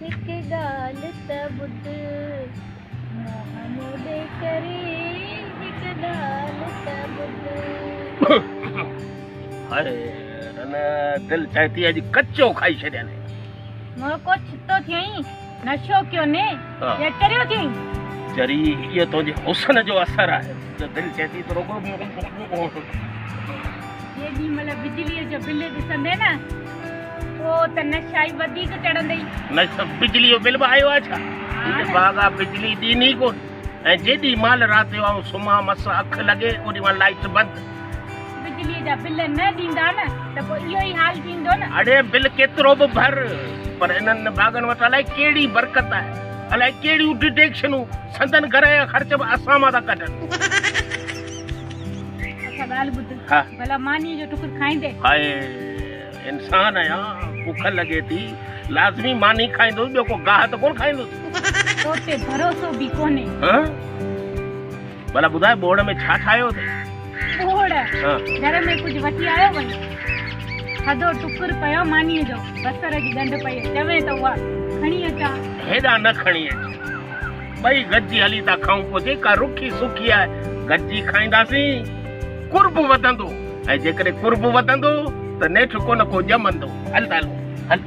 हिक गाल त ॿुध मोहन दे करे हिक गाल त ॿुध। हाय रन दिल चाहे थी अॼु कच्चो खाई छॾियां मोर को छितो थियई नशो क्यों ने हाँ। ये करियो थी चरी इहो तुंहिंजे हुस्न जो असर आहे त दिल चाहे थी तो रुगो ये डी मतलब बिजली जो बिल ॾिसंदे न ओ त नशाई वधीक चढ़ंदई। न बिजली जो बिल बि आयो आहे छा बागा बिजली ॾींदी कोन ऐं जेॾी महिल राति जो सुम्हां मस अखि लॻे ओॾी महिल लाइट बंदि। बिजली जा बिल न ॾींदा न त पोइ इहो ई हाल थींदो न। अड़े बिल केतिरो बि भर पर इन्हनि भागनि वटि अलाए कहिड़ी बरकत आहे अलाए कहिड़ियूं डिटेक्शनूं संदन घर जा ख़र्च बि असां मां था कढनि। अच्छा ॻाल्हि ॿुध हा भला मानी जो टुकुर खाईंदे हाय इंसान आहियां बुख लॻे थी लाज़मी मानी खाईंदुसि ॿियो को गाह त कोन खाईंदुसि। तो ते भरोसो बि कोन्हे। हाँ? भला ॿुधाए बोर्ड में छा ठाहियो अथई? बोड़ हाँ। घर में कुझु वठी आयो वञी थधो टुकुर पियो मानीअ जो बसर जी ॻंढ पई चवे त उहा खणी अचां। हेॾा न खणी अच ॿई गॾिजी हली था खाऊं पोइ जेका रुखी सुखी आहे गॾिजी खाईंदासीं कुर्ब वधंदो ऐं जेकॾहिं कुर्ब वधंदो त नेठि को न को ॼमंदो। हल त हलो हल।